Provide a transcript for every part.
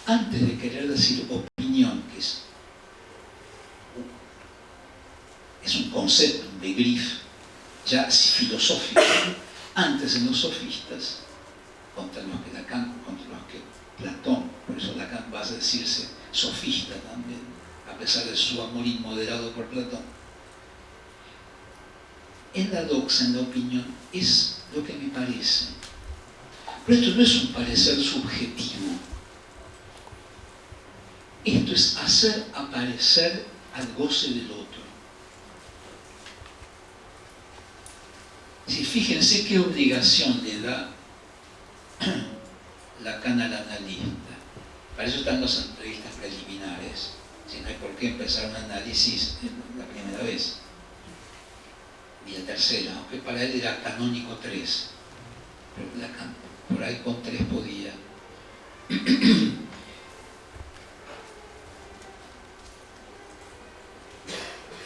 antes de querer decir opinión, que es un concepto, un begriff, ya filosófico, antes en los sofistas, contra los que Lacan, contra los que Platón, por eso Lacan va a decirse sofista también, a pesar de su amor inmoderado por Platón. En la doxa, en la opinión, es lo que me parece. Pero esto no es un parecer subjetivo. Esto es hacer aparecer al goce del otro. Si fíjense qué obligación le da Lacan al analista. Para eso están las entrevistas preliminares. Si no hay por qué empezar un análisis la primera vez. Y la tercera, aunque para él era canónico 3. Pero Lacan por ahí con 3 podía.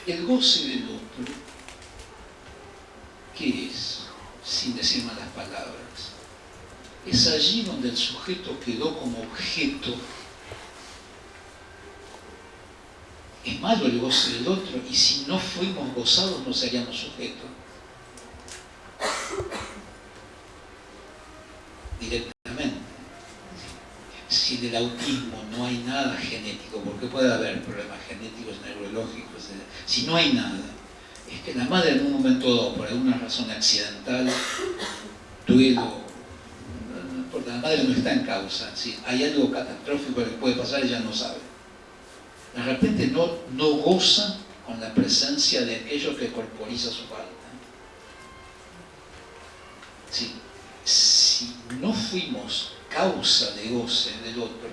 El goce del otro, ¿qué es? Sin decir malas palabras. Es allí donde el sujeto quedó como objeto. Es malo el goce del otro, y si no fuimos gozados no seríamos sujetos. Directamente. Si del autismo no hay nada genético, porque puede haber problemas genéticos, neurológicos, si no hay nada, es que la madre en un momento dado, por alguna razón accidental, duelo, porque la madre no está en causa, ¿sí? Hay algo catastrófico que puede pasar y ella no sabe. De repente no goza con la presencia de aquello que corporiza su falta. ¿Sí? Si no fuimos causa de goce del otro,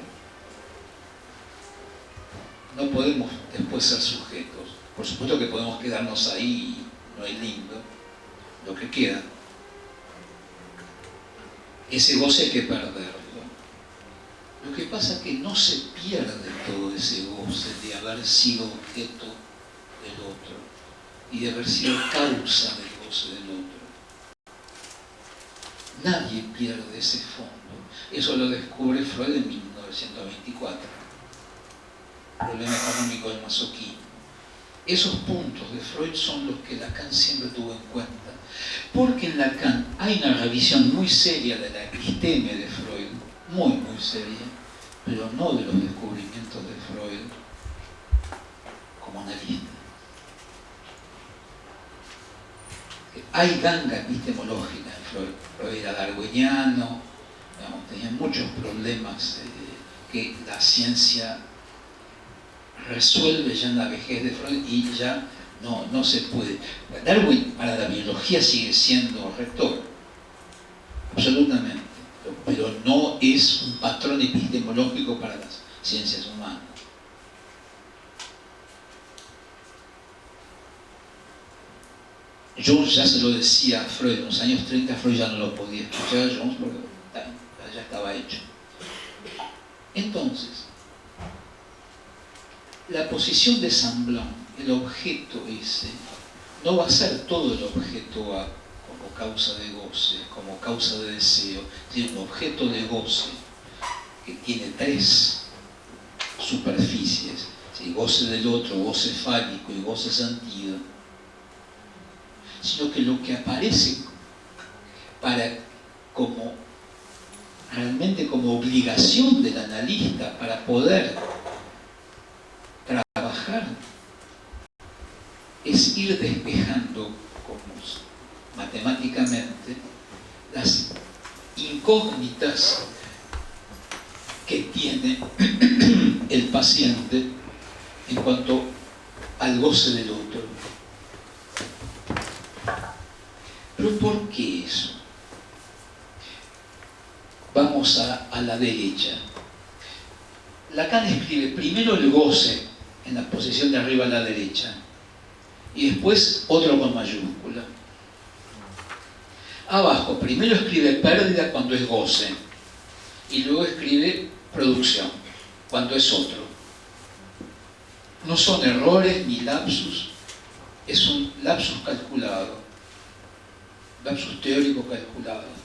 no podemos después ser sujetos. Por supuesto que podemos quedarnos ahí, no es lindo lo que queda. Ese goce hay que perderlo. Lo que pasa es que no se pierde todo ese goce de haber sido objeto del otro y de haber sido causa del goce del otro. Nadie pierde ese fondo. Eso lo descubre Freud en 1924. Problema económico del masoquismo. Esos puntos de Freud son los que Lacan siempre tuvo en cuenta. Porque en Lacan hay una revisión muy seria de la episteme de Freud, muy seria, pero no de los descubrimientos de Freud como analista. Hay ganga epistemológica en Freud. Freud era darwiniano, digamos, tenía muchos problemas que la ciencia resuelve ya en la vejez de Freud y ya no se puede. Darwin para la biología sigue siendo rector, absolutamente, pero no es un patrón epistemológico para las ciencias humanas. Jones ya se lo decía a Freud, en los años 30 Freud ya no lo podía escuchar a Jones porque ya estaba hecho. Entonces, la posición de Saint-Blanc, el objeto ese, no va a ser todo el objeto A como causa de goce, como causa de deseo, sino un objeto de goce que tiene 3 superficies, ¿sí? Goce del otro, goce fálico y goce sentido, sino que lo que aparece realmente como obligación del analista para poder trabajar es ir despejando matemáticamente las incógnitas que tiene el paciente en cuanto al goce del otro. ¿Pero por qué eso? Vamos a la derecha. Lacan escribe primero el goce en la posición de arriba a la derecha y después otro con mayúscula. Abajo, primero escribe pérdida cuando es goce y luego escribe producción cuando es otro. No son errores ni lapsus, es un lapsus calculado, lapsus teórico calculado.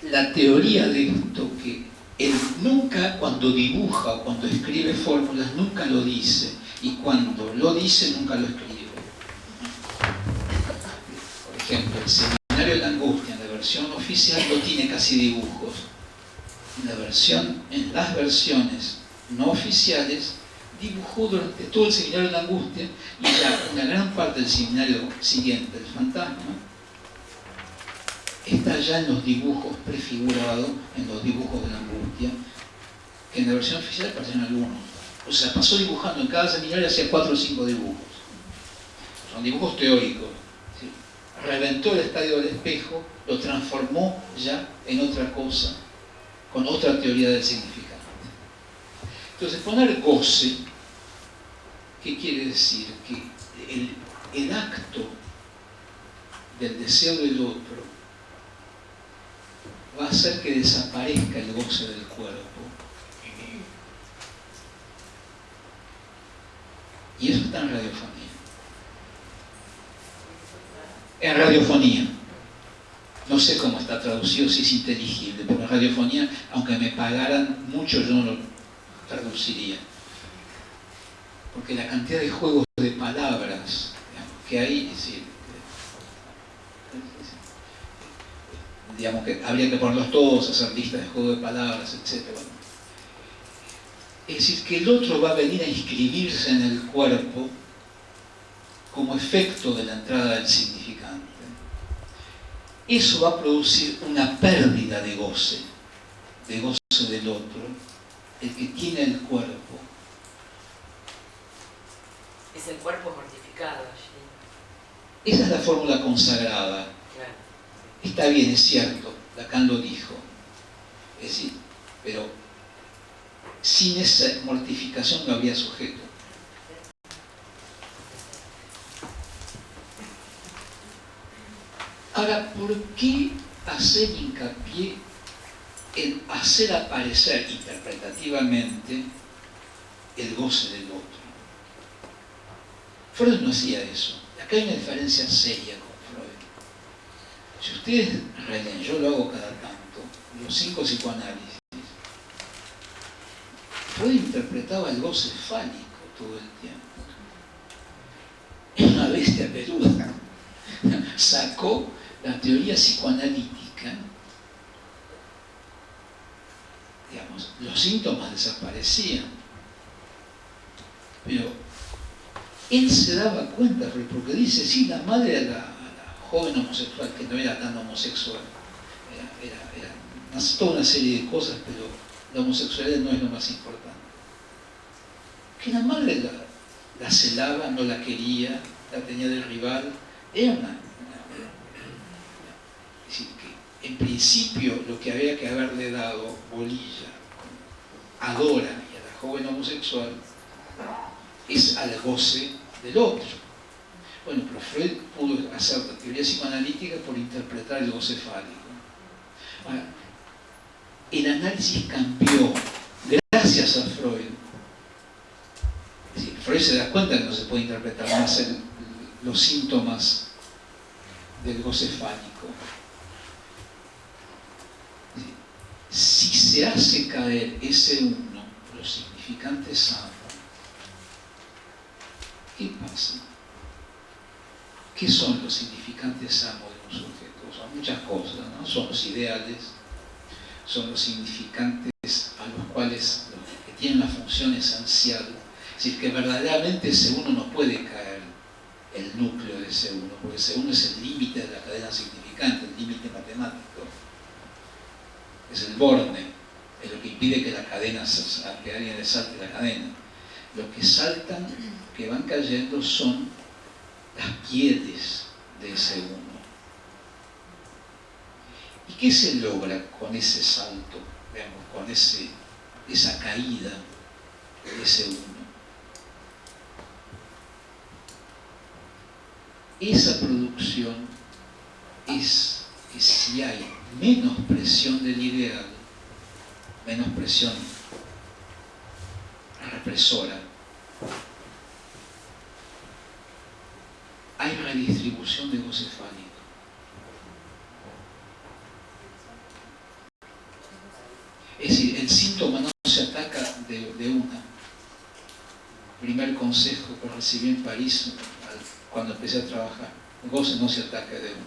la teoría de esto, que él nunca, cuando dibuja o cuando escribe fórmulas, nunca lo dice, y cuando lo dice, nunca lo escribe. Por ejemplo, el Seminario de la Angustia, en la versión oficial, no tiene casi dibujos. En las versiones no oficiales, dibujó durante todo el Seminario de la Angustia, y ya una gran parte del seminario siguiente, el Fantasma, está ya en los dibujos prefigurados, en los dibujos de la Angustia, que en la versión oficial aparecen algunos. O sea, pasó dibujando en cada seminario, hacía 4 o 5 dibujos. Son dibujos teóricos. ¿Sí? Reventó el estadio del espejo, lo transformó ya en otra cosa, con otra teoría del significante. Entonces, poner goce, ¿qué quiere decir? Que el acto del deseo del otro va a hacer que desaparezca el goce del cuerpo. Y eso está en radiofonía. En radiofonía. No sé cómo está traducido, si es inteligible, pero en radiofonía, aunque me pagaran mucho, yo no lo traduciría. Porque la cantidad de juegos de palabras, digamos, que hay, es decir, digamos que habría que ponerlos todos, hacer listas de juegos de palabras, etc. Bueno. Es decir, que el otro va a venir a inscribirse en el cuerpo como efecto de la entrada del significante. Eso va a producir una pérdida de goce del otro, el que tiene el cuerpo. Es el cuerpo mortificado allí. Esa es la fórmula consagrada. Claro. Está bien, es cierto, Lacan lo dijo. Es decir, pero sin esa mortificación no habría sujeto. Ahora, ¿por qué hacer hincapié en hacer aparecer interpretativamente el goce del otro? Freud no hacía eso. Acá hay una diferencia seria con Freud. Si ustedes releen, yo lo hago cada tanto, los 5 psicoanálisis, Freud interpretaba el goce fálico todo el tiempo. Es una bestia peluda. Sacó la teoría psicoanalítica, digamos, los síntomas desaparecían. Pero él se daba cuenta, porque dice, sí, la madre era la joven homosexual, que no era tan homosexual, era toda una serie de cosas, pero la homosexualidad no es lo más importante. Que la madre la celaba, no la quería, la tenía de rival, era es decir, que en principio lo que había que haberle dado bolilla a Dora y a la joven homosexual es al goce del otro. Bueno, pero Freud pudo hacer la teoría psicoanalítica por interpretar el goce fálico. Ahora, el análisis cambió gracias a Freud. Es decir, Freud se da cuenta que no se puede interpretar más los síntomas del goce fálico. Si se hace caer ese uno, los significantes amo, ¿qué pasa? ¿Qué son los significantes amo de un sujeto? Son muchas cosas, ¿no? Son los ideales, son los significantes a los cuales los que tienen la función esencial. Es decir, que verdaderamente ese uno no puede caer el núcleo de ese uno, porque ese uno es el límite de la cadena significante, el límite matemático. Es el borne, es lo que impide que la cadena, que alguien le salte la cadena. Lo que saltan, que van cayendo, son las pieles de ese uno. ¿Y qué se logra con ese salto, digamos, con esa caída de ese uno? Esa producción es que si hay menos presión del ideal, menos presión represora, hay redistribución de goce fálico. Es decir, el síntoma no se ataca de una. Primer consejo que recibí en París cuando empecé a trabajar: el goce no se ataca de uno,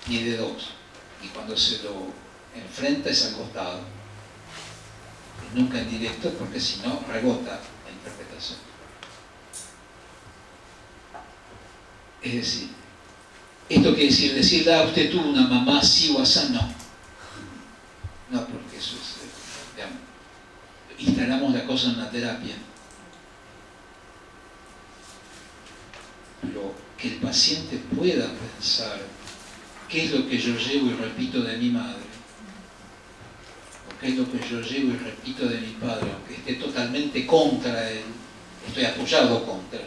ni de dos. Y cuando se lo enfrenta es al costado. Y nunca en directo, porque si no, rebota la interpretación. Es decir, esto quiere decir, usted tuvo una mamá así o así, no. No, porque eso es, digamos, instalamos la cosa en la terapia. Pero que el paciente pueda pensar qué es lo que yo llevo y repito de mi madre, o qué es lo que yo llevo y repito de mi padre, aunque esté totalmente contra él, estoy apoyado contra.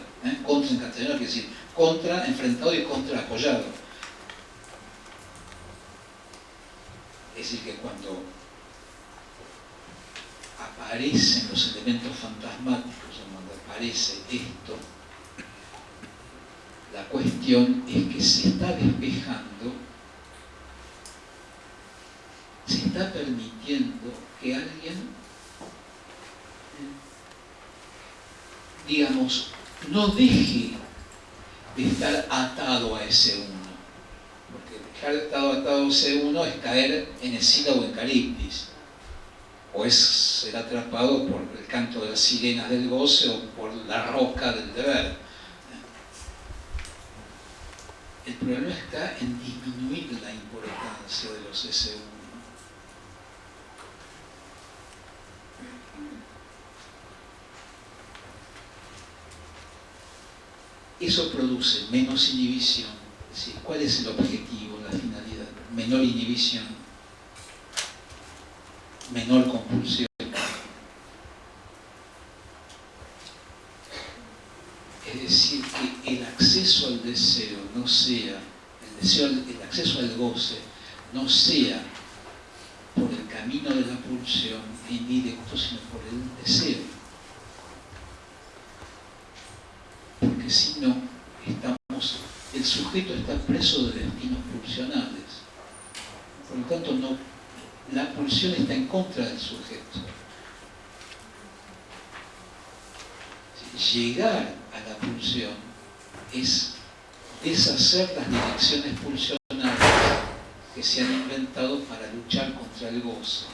Contra en castellano quiere decir contra, enfrentado, y contra, apoyado. Es decir, que cuando aparecen los elementos fantasmáticos, o cuando aparece esto, la cuestión es que se está despejando, se está permitiendo que alguien, digamos, no deje de estar atado a ese uno. Porque dejar de estar atado a ese uno es caer en Escila o en Caribdis. O es ser atrapado por el canto de las sirenas del goce o por la roca del deber. El problema está en disminuir la importancia de los S1. Eso produce menos inhibición. Es decir, ¿cuál es el objetivo, la finalidad? Menor inhibición, menor compulsión. Es decir, que el acceso al deseo no sea, el acceso al goce no sea por el camino de la pulsión indirecto, sino por el deseo. Porque si no, el sujeto está preso de destinos pulsionales. Por lo tanto, la pulsión está en contra del sujeto. Llegar a la pulsión es deshacer las direcciones pulsionales que se han inventado para luchar contra el goce.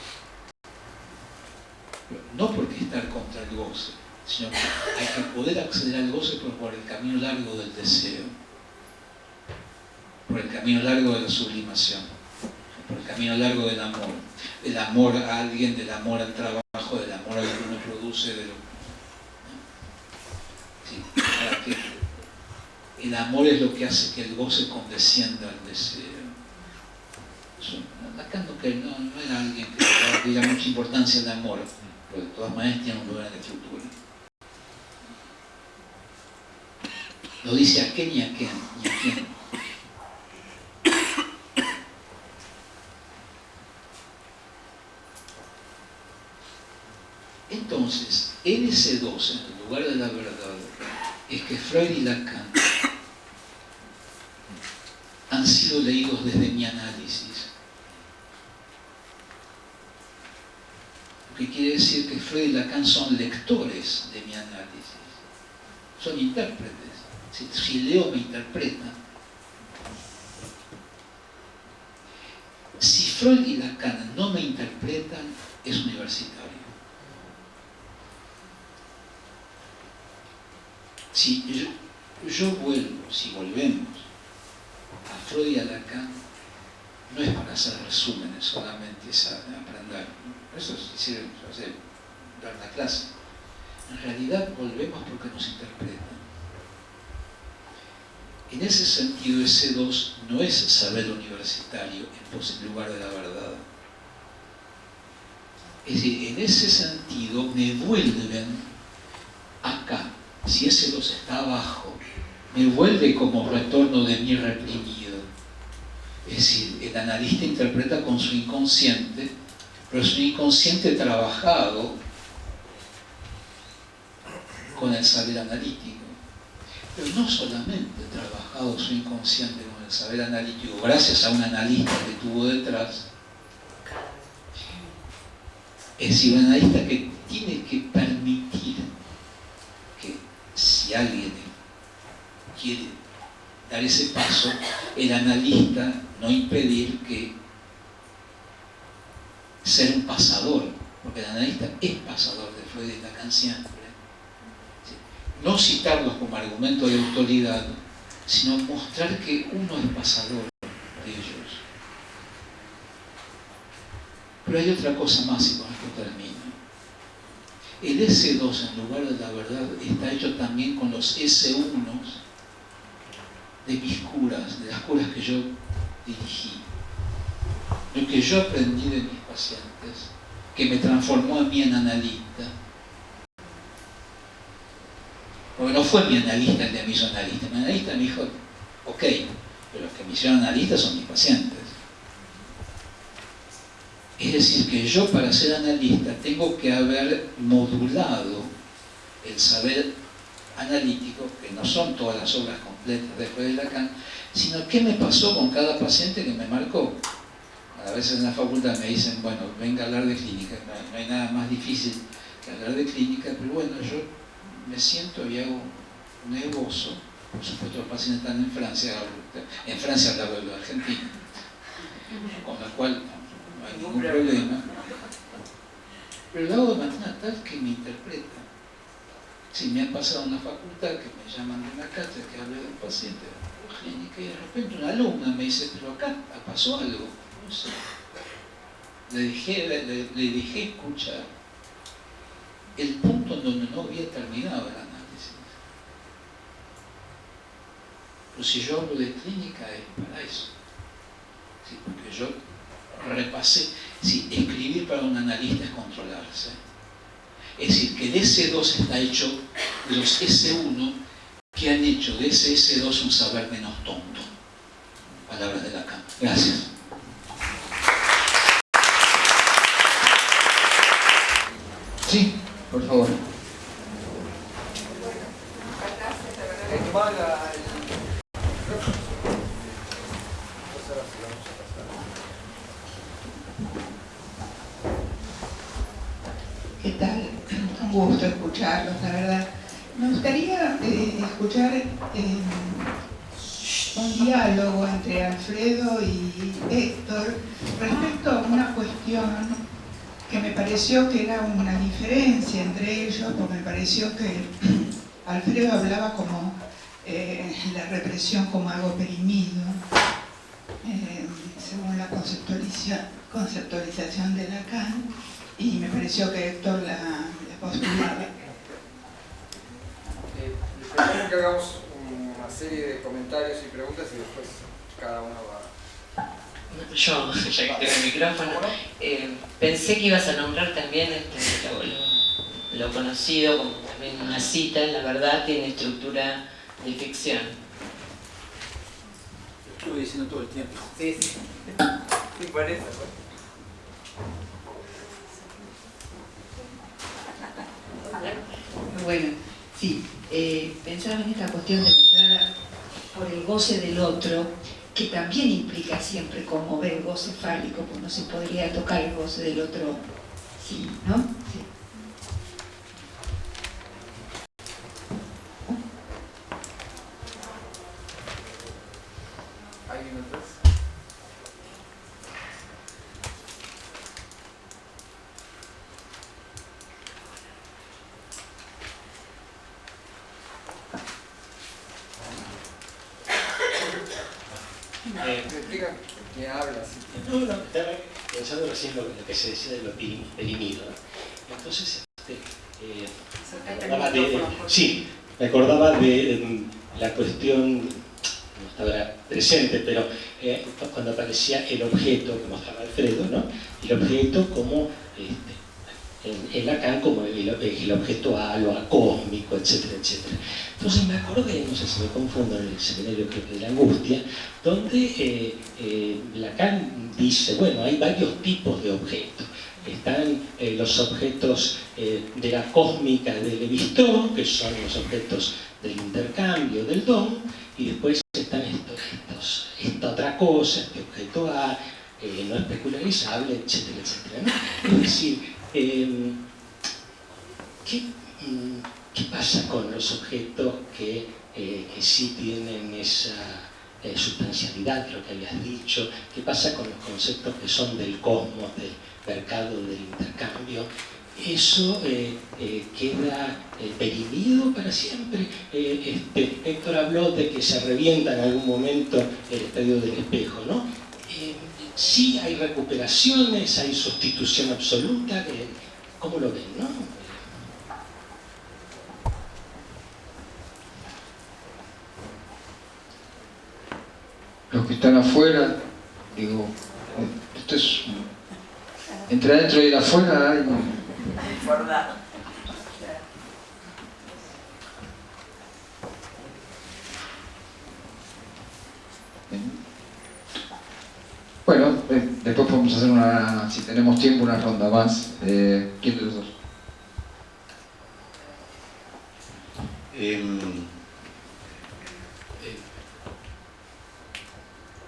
No porque estar contra el goce, sino que hay que poder acceder al goce por el camino largo del deseo, por el camino largo de la sublimación, por el camino largo del amor. Del amor a alguien, del amor al trabajo, del amor a lo que uno produce, de lo para que el amor es lo que hace que el goce condescienda al deseo. Lacan no era alguien que diera mucha importancia al amor, pero de todas maneras tiene un lugar en la estructura. No dice a qué ni a quién, ni a quién. Entonces, el S2 en el lugar de la verdad es que Freud y Lacan han sido leídos desde mi análisis. Lo que quiere decir que Freud y Lacan son lectores de mi análisis, son intérpretes. Si leo, me interpreta. Si Freud y Lacan no me interpretan, es universitario. Si volvemos a Freud y a Lacan, no es para hacer resúmenes solamente, es aprender, ¿no? Eso es decir, dar la clase. En realidad volvemos porque nos interpretan. En ese sentido, ese 2 no es saber universitario en lugar de la verdad. Es decir, en ese sentido me vuelven acá. Si ese 2 está abajo, me vuelve como retorno de mi reprimido. Es decir, el analista interpreta con su inconsciente, pero es un inconsciente trabajado con el saber analítico. Pero no solamente trabajado su inconsciente con el saber analítico, gracias a un analista que tuvo detrás, Es decir, un analista que tiene que permitir que si alguien quiere dar ese paso, el analista no impedir que ser un pasador, porque el analista es pasador de Freud y Lacan siempre. No citarlos como argumento de autoridad, sino mostrar que uno es pasador de ellos. Pero hay otra cosa más, y con esto termino. El S2, en lugar de la verdad, está hecho también con los S1 de mis curas, de las curas que yo dirigí. Lo que yo aprendí de mis pacientes, que me transformó a mí en analista. Porque no fue mi analista el de mi analista. Mi analista me dijo, ok, pero los que me hicieron analista son mis pacientes. Es decir, que yo para ser analista tengo que haber modulado el saber analítico, que no son todas las obras completas de Freud y Lacan, sino qué me pasó con cada paciente que me marcó. A veces en la facultad me dicen, bueno, venga a hablar de clínica, no hay nada más difícil que hablar de clínica, pero bueno, yo me siento y hago un esbozo. Por supuesto, los pacientes están en Francia hablaba de lo argentino, con lo cual no hay ningún problema, pero lo hago de manera tal que me interpreta. Si me ha pasado en la facultad que me llaman de una cátedra que hable de un paciente de clínica y de repente una alumna me dice, pero acá pasó algo, no sé. Le dejé escuchar el punto en donde no había terminado el análisis. Pero si yo hablo de clínica es para eso. ¿Sí? Porque yo repasé. Sí, escribir para un analista es controlarse. Es decir, que el S2 está hecho de los S1 que han hecho de ese S2 un saber menos tonto. Palabras de Lacan. Gracias. Sí, por favor. ¿Qué tal? Un gusto escucharlos, la verdad. Me gustaría escuchar un diálogo entre Alfredo y Héctor respecto a una cuestión que me pareció que era una diferencia entre ellos, porque me pareció que Alfredo hablaba como la represión como algo perimido, según la conceptualización de Lacan, y me pareció que Héctor la postulaba. Propongo que hagamos una serie de comentarios y preguntas y después cada uno va. Yo, ya que tengo el micrófono, pensé que ibas a nombrar también lo conocido como también una cita, la verdad tiene estructura de ficción. Lo estuve diciendo todo el tiempo. Sí, sí. Sí, por eso. Bueno, sí, pensaba en esta cuestión de entrar por el goce del otro, que también implica siempre conmover el goce fálico, porque no se podría tocar el goce del otro, sí, ¿no? Sí. ¿Alguien más? ¿Quién habla? No, estaba pensando recién lo que se decía de lo perimido, ¿no? Entonces, me acordaba de la cuestión, no estaba presente, pero cuando aparecía el objeto que mostraba Alfredo, ¿no? El objeto como, en Lacan como el objeto halo, acósmico, etcétera, etcétera. Entonces me acordé, no sé si me confundo, en el seminario creo que de la angustia, donde Lacan dice, bueno, hay varios tipos de objetos. Están los objetos de la cósmica de Lévi-Strauss, que son los objetos del intercambio, del don, y después están esta otra cosa, este objeto A, no especularizable, etcétera, etcétera, ¿no? Es decir, ¿Qué pasa con los objetos que sí tienen esa sustancialidad, lo que habías dicho? ¿Qué pasa con los conceptos que son del cosmos, del mercado, del intercambio? ¿Eso queda perimido para siempre? Héctor habló de que se revienta en algún momento el estadio del espejo, ¿no? Sí hay recuperaciones, hay sustitución absoluta, ¿cómo lo ven, no? Los que están afuera, digo, esto es entre adentro y afuera hay... Bueno, después podemos hacer una, si tenemos tiempo, una ronda más. ¿Quién de los dos?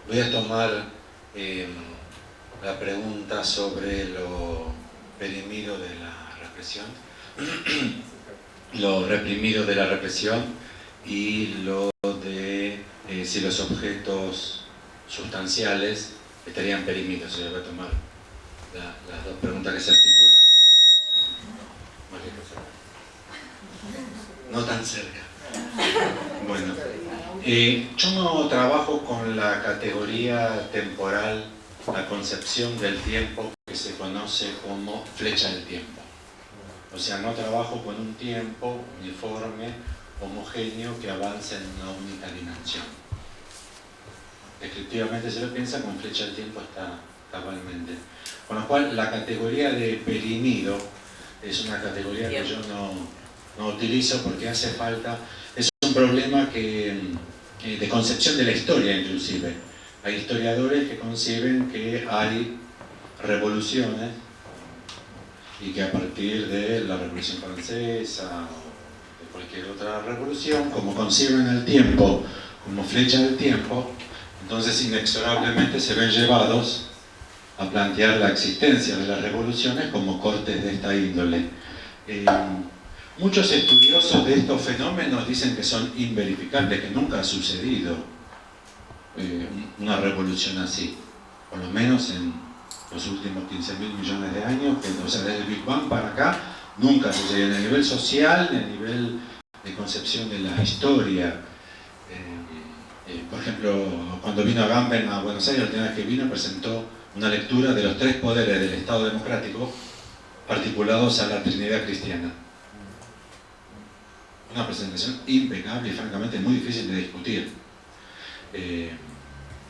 Voy a tomar la pregunta sobre lo perimido de la represión, lo reprimido de la represión y lo de si los objetos sustanciales estarían perimidos. Yo voy a tomar las dos preguntas que se articulan. No tan cerca. Bueno, yo no trabajo con la categoría temporal, la concepción del tiempo que se conoce como flecha del tiempo. O sea, no trabajo con un tiempo uniforme, homogéneo, que avance en una única dimensión. Descriptivamente se lo piensa, con flecha del tiempo está cabalmente. Con lo cual, la categoría de perimido es una categoría que yo no utilizo porque hace falta, es un problema de concepción de la historia inclusive. Hay historiadores que conciben que hay revoluciones y que a partir de la Revolución Francesa o de cualquier otra revolución, como conciben el tiempo como flecha del tiempo, entonces inexorablemente se ven llevados a plantear la existencia de las revoluciones como cortes de esta índole. Muchos estudiosos de estos fenómenos dicen que son inverificables, que nunca ha sucedido una revolución así, por lo menos en los últimos 15.000 millones de años, o sea, desde el Big Bang para acá, nunca sucedió, ni a nivel social, ni a nivel de concepción de la historia. Por ejemplo, cuando vino Agamben a Buenos Aires, la última vez que vino, presentó una lectura de los 3 poderes del Estado democrático articulados a la Trinidad cristiana. Una presentación impecable y francamente muy difícil de discutir.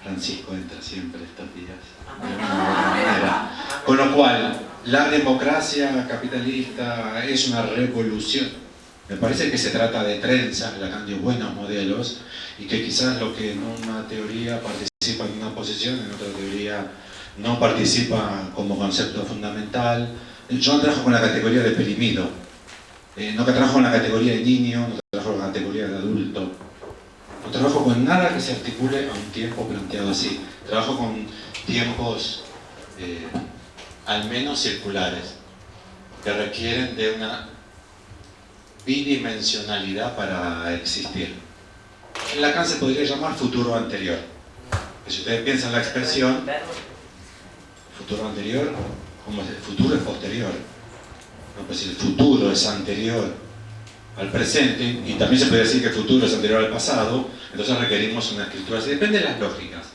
Francisco entra siempre estos días, de una u otra manera. Con lo cual, la democracia capitalista es una revolución. Me parece que se trata de trenzas, Lacan dio buenos modelos, y que quizás lo que en una teoría participa en una posición, en otra teoría no participa como concepto fundamental. Yo no trabajo con la categoría de perimido, no trabajo con la categoría de niño, no trabajo con la categoría de adulto, no trabajo con nada que se articule a un tiempo planteado así. Trabajo con tiempos al menos circulares, que requieren de una bidimensionalidad para existir. En Lacan se podría llamar futuro anterior. Que si ustedes piensan la expresión futuro anterior, como el futuro es posterior. No, pues si el futuro es anterior al presente, y también se puede decir que el futuro es anterior al pasado, entonces requerimos una escritura así. Depende de las lógicas.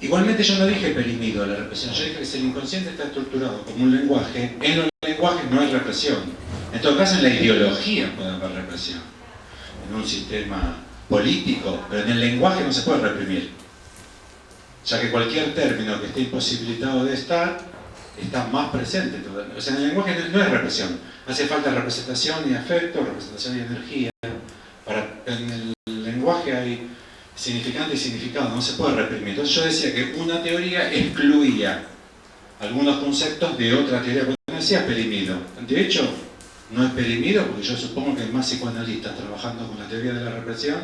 Igualmente yo no dije perimido a la represión, yo dije que si el inconsciente está estructurado como un lenguaje, en los lenguajes no hay represión. En todo caso en la ideología puede haber represión, en un sistema político, pero en el lenguaje no se puede reprimir, ya que cualquier término que esté imposibilitado de estar, está más presente todavía. O sea, en el lenguaje no es represión, hace falta representación y afecto, representación y energía. En el lenguaje hay significante y significado, no se puede reprimir. Entonces yo decía que una teoría excluía algunos conceptos de otra teoría, porque no decía perimido. De hecho, no es perimido porque yo supongo que hay más psicoanalistas trabajando con la teoría de la represión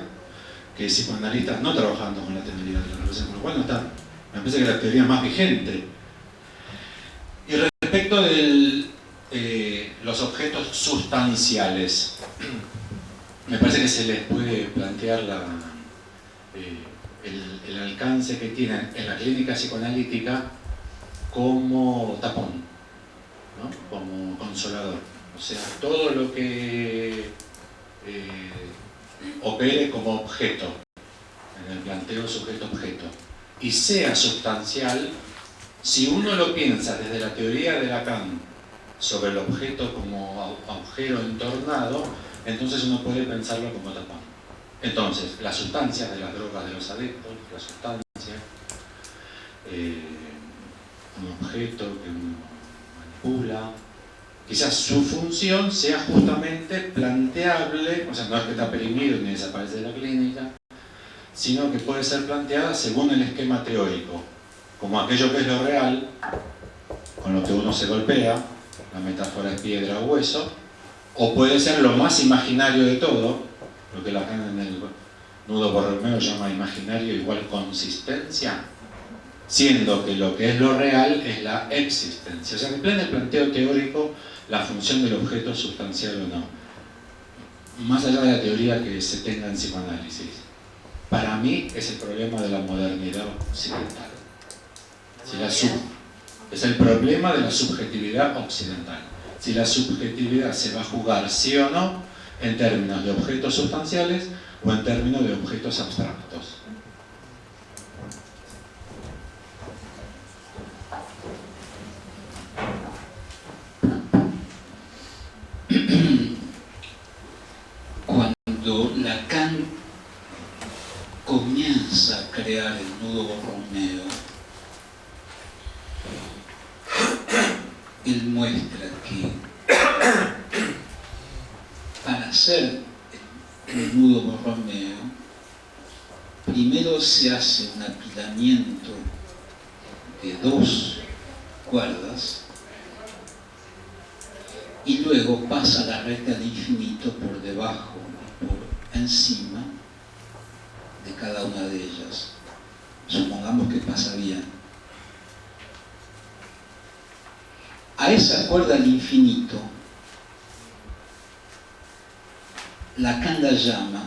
que psicoanalistas no trabajando con la teoría de la represión, con lo cual no está, me parece que la teoría más vigente. Y respecto del los objetos sustanciales. Me parece que se les puede plantear el alcance que tienen en la clínica psicoanalítica como tapón, ¿no? Como consolador. O sea, todo lo que opere como objeto, en el planteo sujeto-objeto, y sea sustancial, si uno lo piensa desde la teoría de Lacan sobre el objeto como agujero entornado, entonces uno puede pensarlo como tapón. Entonces, las sustancias de las drogas de los adictos, la sustancia, un objeto que uno manipula, quizás su función sea justamente planteable, o sea, no es que está perimido ni desaparece de la clínica, sino que puede ser planteada según el esquema teórico, como aquello que es lo real, con lo que uno se golpea, la metáfora es piedra o hueso, o puede ser lo más imaginario de todo, lo que Lacan en el nudo Borromeo llama imaginario igual consistencia, siendo que lo que es lo real es la existencia. O sea, que en pleno planteo teórico la función del objeto es sustancial o no, más allá de la teoría que se tenga en psicoanálisis. Para mí es el problema de la modernidad occidental. Es el problema de la subjetividad occidental. Si la subjetividad se va a jugar sí o no en términos de objetos sustanciales o en términos de objetos abstractos. Cuando Lacan comienza a crear el nudo Borromeo, él muestra que para hacer el nudo Borromeo, primero se hace un apilamiento de 2 cuerdas y luego pasa la recta del infinito por debajo y por encima de cada una de ellas. Supongamos que pasa bien. A esa cuerda al infinito, Lacan la llama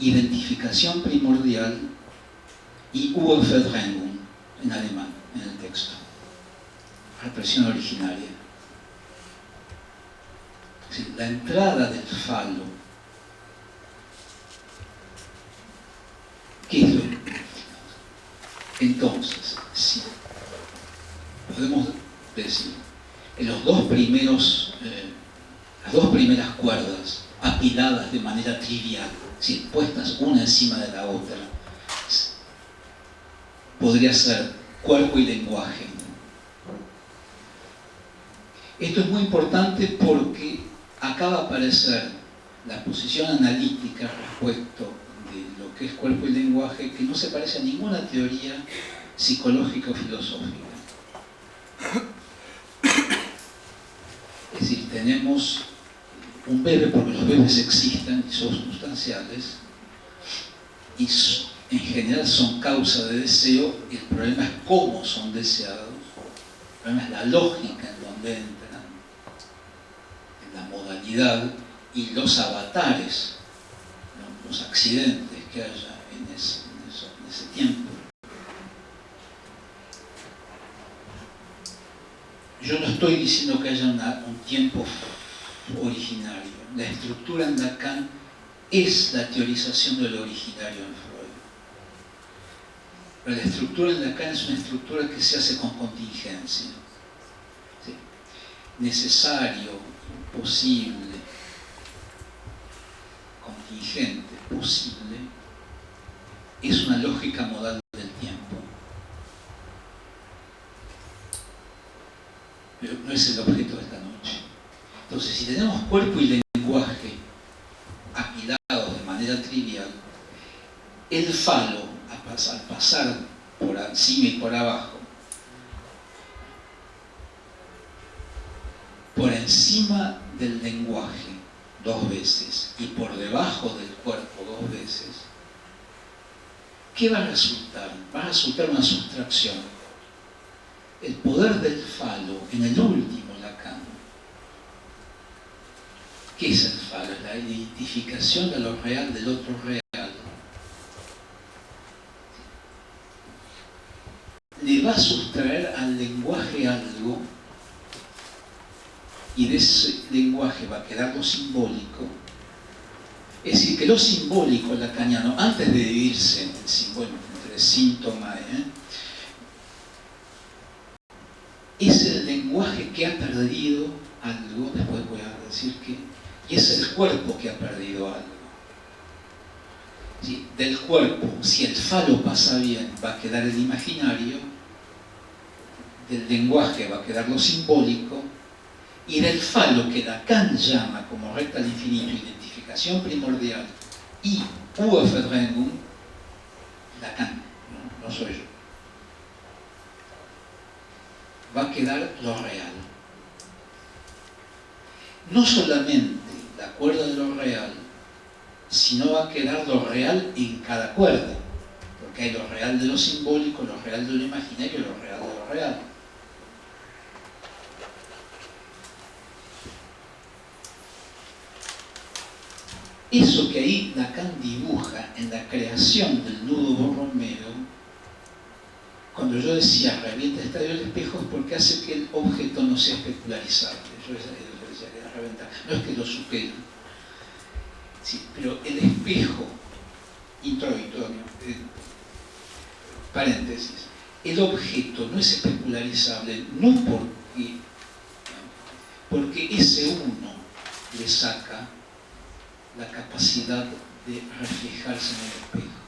identificación primordial y Urverdrängung en alemán, en el texto. Represión originaria. Es decir, la entrada del falo, ¿qué es lo que significa? Entonces, sí, podemos decir, en los dos primeros, las 2 primeras cuerdas apiladas de manera trivial, si puestas una encima de la otra, podría ser cuerpo y lenguaje. Esto es muy importante porque acaba de aparecer la posición analítica respecto de lo que es cuerpo y lenguaje, que no se parece a ninguna teoría psicológica o filosófica. Es decir, tenemos un bebé, porque los bebés existen y son sustanciales, y en general son causa de deseo, y el problema es cómo son deseados, el problema es la lógica en donde entran, en la modalidad y los avatares, ¿no? Los accidentes que haya en ese tiempo. Yo no estoy diciendo que haya un tiempo originario. La estructura en Lacan es la teorización de lo originario en Freud. Pero la estructura en Lacan es una estructura que se hace con contingencia. ¿Sí? Necesario, posible, contingente, posible, es una lógica modal del tiempo. Pero no es el objeto de esta noche. Entonces, si tenemos cuerpo y lenguaje apilados de manera trivial, el falo, al pasar por encima y por abajo, por encima del lenguaje 2 veces y por debajo del cuerpo 2 veces, ¿qué va a resultar? Va a resultar una sustracción. El poder del falo, en el último Lacan, ¿Qué es el falo? Es la identificación de lo real del otro real. Le va a sustraer al lenguaje algo, y de ese lenguaje va a quedar lo simbólico. Es decir, que lo simbólico lacaniano, antes de dividirse entre síntoma, es el lenguaje que ha perdido algo, después voy a decir que, y es el cuerpo que ha perdido algo. ¿Sí? Del cuerpo, si el falo pasa bien, va a quedar el imaginario, del lenguaje va a quedar lo simbólico, y del falo, que Lacan llama como recta al infinito, identificación primordial, y Urverdrängung, Lacan, no soy yo, va a quedar lo real. No solamente la cuerda de lo real, sino va a quedar lo real en cada cuerda, porque hay lo real de lo simbólico, lo real de lo imaginario y lo real de lo real. Eso que ahí Lacan dibuja en la creación del nudo Borromeo, cuando yo decía revienta el estadio del espejo, es porque hace que el objeto no sea especularizable. Yo decía que era reventar, no es que lo supere. Sí, pero el espejo, introito, paréntesis, el objeto no es especularizable, no porque ese uno le saca la capacidad de reflejarse en el espejo.